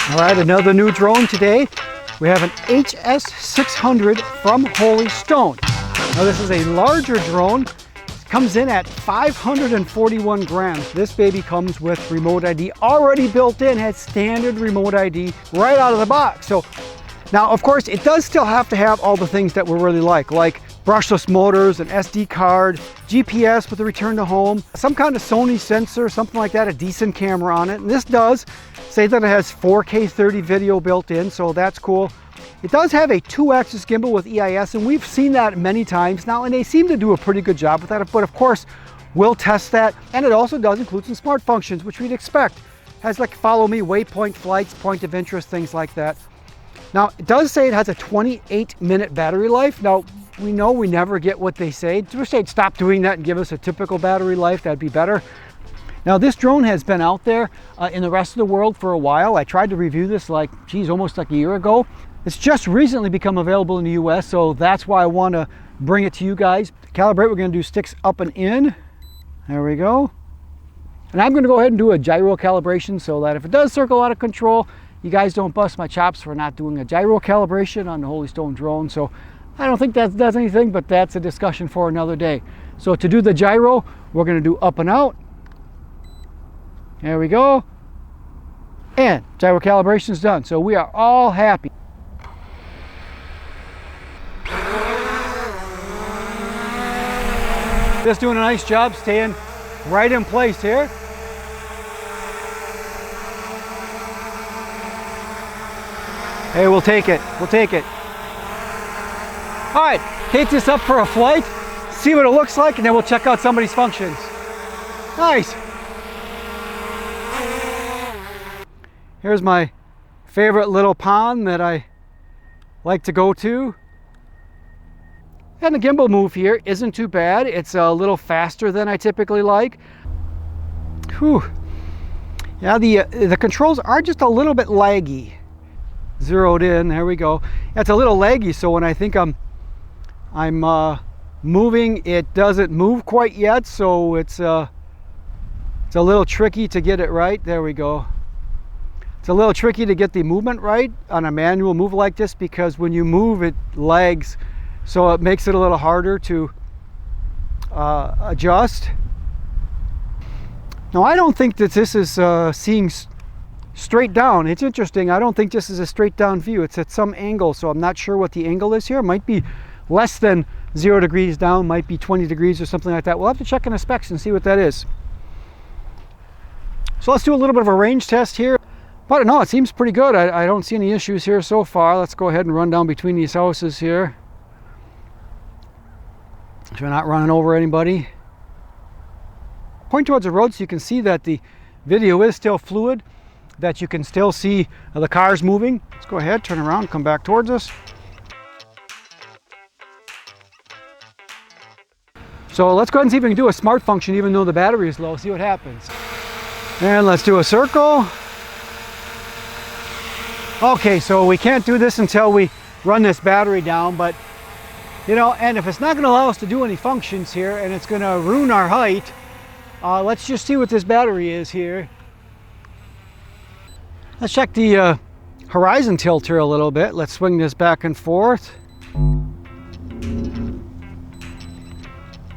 All right, another new drone today. We have an HS600 from Holy Stone. Now this is a larger drone. It comes in at 541 grams. This baby comes with remote ID already built in, has standard remote ID right out of the box. So now, of course, it does still have to have all the things that we really like brushless motors, an SD card, GPS with a return to home, some kind of Sony sensor, something like that, a decent camera on it. And this does say that it has 4K 30 video built in, so that's cool. It does have a 2-axis gimbal with EIS, and we've seen that many times now, and they seem to do a pretty good job with that, but of course, we'll test that. And it also does include some smart functions, which we'd expect. It has like follow me, waypoint flights, point of interest, things like that. Now, it does say it has a 28-minute battery life. Now, we know we never get what they say. I wish they'd stop doing that and give us a typical battery life. That'd be better. Now, this drone has been out there in the rest of the world for a while. I tried to review this almost like a year ago. It's just recently become available in the US, so that's why I want to bring it to you guys. To calibrate, we're going to do sticks up and in. There we go. And I'm going to go ahead and do a gyro calibration so that if it does circle out of control, you guys don't bust my chops for not doing a gyro calibration on the Holy Stone drone. So I don't think that does anything, but that's a discussion for another day. So to do the gyro, we're going to do up and out. There we go. And gyro calibration is done. So we are all happy. Just doing a nice job staying right in place here. Hey, we'll take it. We'll take it. All right, take this up for a flight, see what it looks like, and then we'll check out somebody's functions. Nice. Here's my favorite little pond that I like to go to. And the gimbal move here isn't too bad. It's a little faster than I typically like. Whew. Yeah, the controls are just a little bit laggy. Zeroed in, there we go. It's a little laggy, so when I think I'm moving, it doesn't move quite yet, so it's a little tricky to get it right. There we go. It's a little tricky to get the movement right on a manual move like this, because when you move, it lags, so it makes it a little harder to adjust. Now, I don't think that this is seeing straight down. It's interesting. I don't think this is a straight down view. It's at some angle, so I'm not sure what the angle is here. It might be less than 0 degrees down, might be 20 degrees or something like that. We'll have to check in the specs and see what that is. So let's do a little bit of a range test here. But no, it seems pretty good. I don't see any issues here so far. Let's go ahead and run down between these houses here. So we're not running over anybody. Point towards the road so you can see that the video is still fluid, that you can still see the cars moving. Let's go ahead, turn around, come back towards us. So let's go ahead and see if we can do a smart function even though the battery is low, see what happens. And let's do a circle. Okay, so we can't do this until we run this battery down, but you know, and if it's not going to allow us to do any functions here and it's going to ruin our height, let's just see what this battery is here. Let's check the horizon tilt here a little bit. Let's swing this back and forth.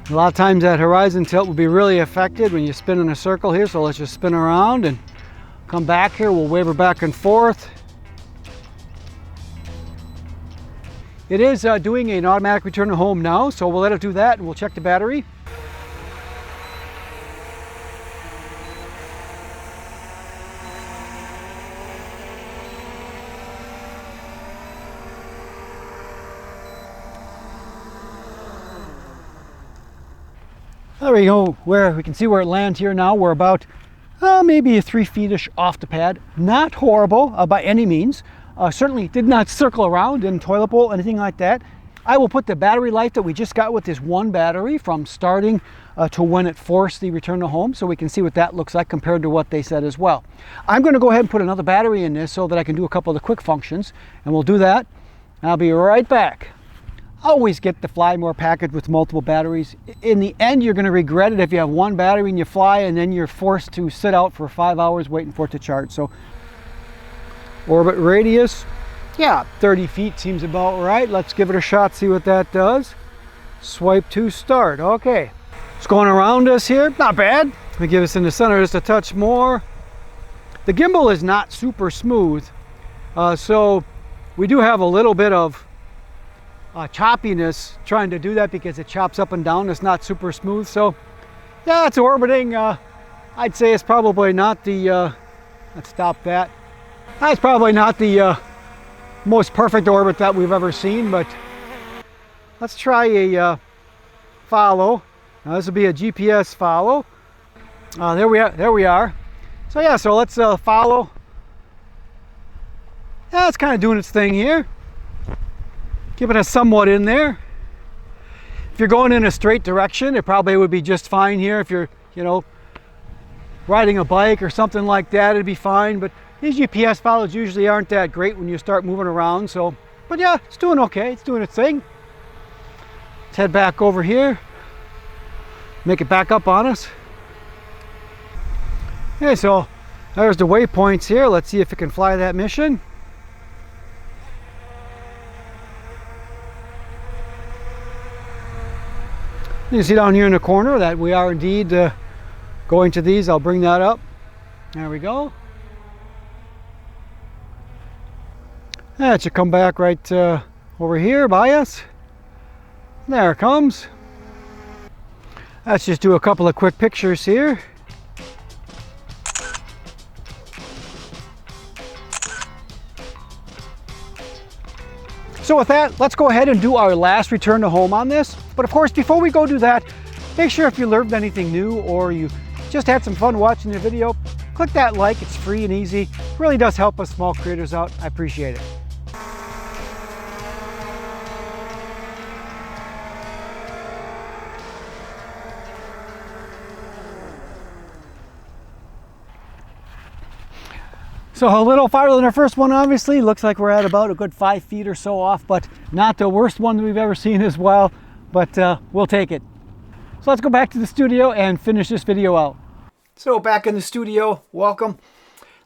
A lot of times that horizon tilt will be really affected when you spin in a circle here, so let's just spin around and come back here. We'll waver back and forth. It is doing an automatic return to home now, so we'll let it do that and we'll check the battery. There we go, where we can see where it lands here now. We're about maybe 3 feet-ish off the pad. Not horrible by any means. Certainly did not circle around, didn't toilet bowl, anything like that. I will put the battery life that we just got with this one battery from starting to when it forced the return to home, so we can see what that looks like compared to what they said as well. I'm going to go ahead and put another battery in this so that I can do a couple of the quick functions, and we'll do that. I'll be right back. Always get the Fly More package with multiple batteries. In the end, you're going to regret it if you have one battery and you fly and then you're forced to sit out for 5 hours waiting for it to charge. So Orbit radius, yeah, 30 feet seems about right. Let's give it a shot, see what that does. Swipe to start. Okay, it's going around us here, not bad. Let me give us in the center just a touch more. The gimbal is not super smooth, so we do have a little bit of choppiness trying to do that because it chops up and down. It's not super smooth. So yeah, it's orbiting. I'd say it's probably not the, let's stop that. It's probably not the most perfect orbit that we've ever seen, but let's try a follow. Now this will be a GPS follow. There we are. So yeah, so let's follow. Yeah, it's kind of doing its thing here. Giving us somewhat in there. If you're going in a straight direction, it probably would be just fine here. If you're, you know, riding a bike or something like that, it'd be fine. But these GPS follows usually aren't that great when you start moving around. So, but yeah, it's doing okay. It's doing its thing. Let's head back over here. Make it back up on us. Okay, so there's the waypoints here. Let's see if it can fly that mission. You can see down here in the corner that we are indeed going to these. I'll bring that up. There we go. That should come back right over here by us. There it comes. Let's just do a couple of quick pictures here. So with that, let's go ahead and do our last return to home on this. But of course, before we go do that, make sure if you learned anything new or you just had some fun watching the video, click that like. It's free and easy. It really does help us small creators out. I appreciate it. So a little farther than our first one, obviously. Looks like we're at about a good 5 feet or so off, but not the worst one that we've ever seen as well, but we'll take it. So let's go back to the studio and finish this video out. So back in the studio, welcome.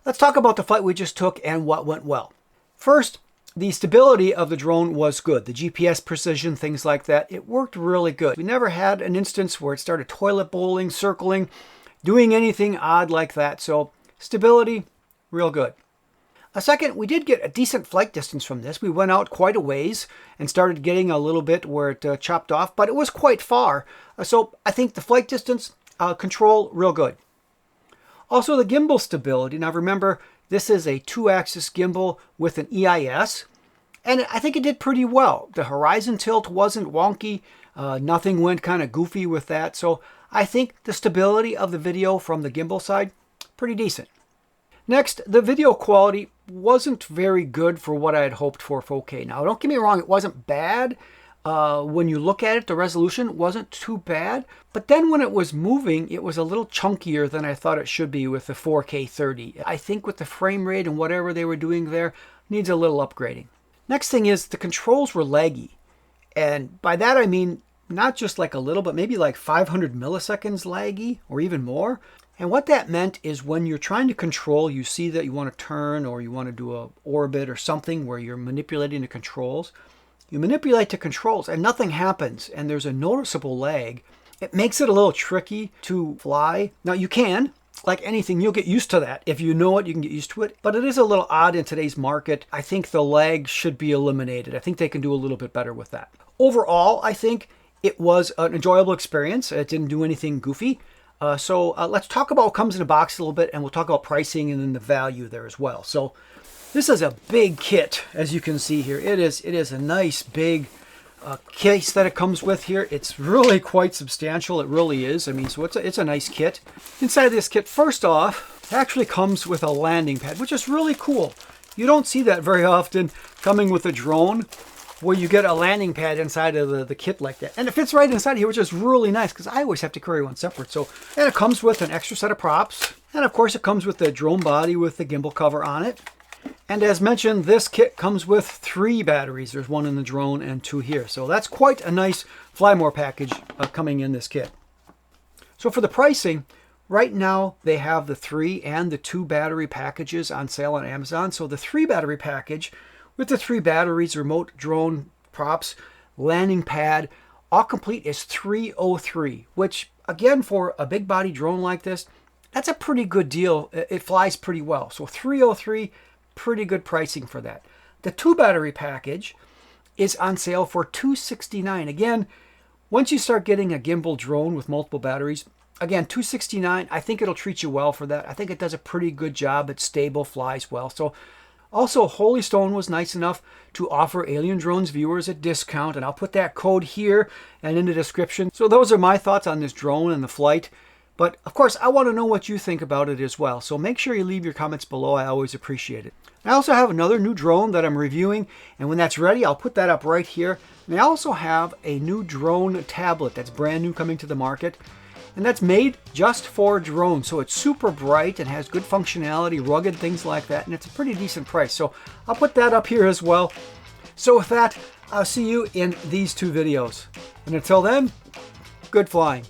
Let's talk about the flight we just took and what went well. First, the stability of the drone was good. The GPS precision, things like that, it worked really good. We never had an instance where it started toilet bowling, circling, doing anything odd like that. So stability, real good. A second, we did get a decent flight distance from this. We went out quite a ways and started getting a little bit where it chopped off, but it was quite far. So I think the flight distance, control, real good. Also the gimbal stability. Now remember, this is a 2-axis gimbal with an EIS, and I think it did pretty well. The horizon tilt wasn't wonky. Nothing went kind of goofy with that. So I think the stability of the video from the gimbal side, pretty decent. Next, the video quality wasn't very good for what I had hoped for 4K. Now, don't get me wrong, it wasn't bad. When you look at it, the resolution wasn't too bad. But then when it was moving, it was a little chunkier than I thought it should be with the 4K 30. I think with the frame rate and whatever they were doing there, needs a little upgrading. Next thing is the controls were laggy. And by that I mean not just like a little, but maybe like 500 milliseconds laggy or even more. And what that meant is when you're trying to control, you see that you want to turn or you want to do a orbit or something where you're manipulating the controls. You manipulate the controls and nothing happens and there's a noticeable lag. It makes it a little tricky to fly. Now you can, like anything, you'll get used to that. If you know it, you can get used to it. But it is a little odd in today's market. I think the lag should be eliminated. I think they can do a little bit better with that. Overall, I think it was an enjoyable experience. It didn't do anything goofy. So let's talk about what comes in the box a little bit, and we'll talk about pricing and then the value there as well. So this is a big kit, as you can see here. It is a nice big case that it comes with here. It's really quite substantial. It really is. I mean, so it's a nice kit. Inside this kit, first off, it actually comes with a landing pad, which is really cool. You don't see that very often coming with a drone, where you get a landing pad inside of the kit like that. And it fits right inside here, which is really nice because I always have to carry one separate. So, and it comes with an extra set of props. And of course it comes with the drone body with the gimbal cover on it. And as mentioned, this kit comes with 3 batteries. There's 1 in the drone and 2 here. So that's quite a nice Fly More package coming in this kit. So for the pricing, Right now, they have the 3 and the 2 battery packages on sale on Amazon. So the 3 battery package with the 3 batteries, remote drone props, landing pad, all complete is $303, which again, for a big body drone like this, that's a pretty good deal. It flies pretty well. So $303, pretty good pricing for that. The 2 battery package is on sale for $269. Again, once you start getting a gimbal drone with multiple batteries, again, $269, I think it'll treat you well for that. I think it does a pretty good job. It's stable, flies well. So also, Holy Stone was nice enough to offer Alien Drones viewers a discount, and I'll put that code here and in the description. So those are my thoughts on this drone and the flight. But of course, I want to know what you think about it as well. So make sure you leave your comments below. I always appreciate it. I also have another new drone that I'm reviewing, and when that's ready, I'll put that up right here. And I also have a new drone tablet that's brand new coming to the market. And that's made just for drones. So it's super bright and has good functionality, rugged, things like that. And it's a pretty decent price. So I'll put that up here as well. So with that, I'll see you in these 2 videos. And until then, good flying.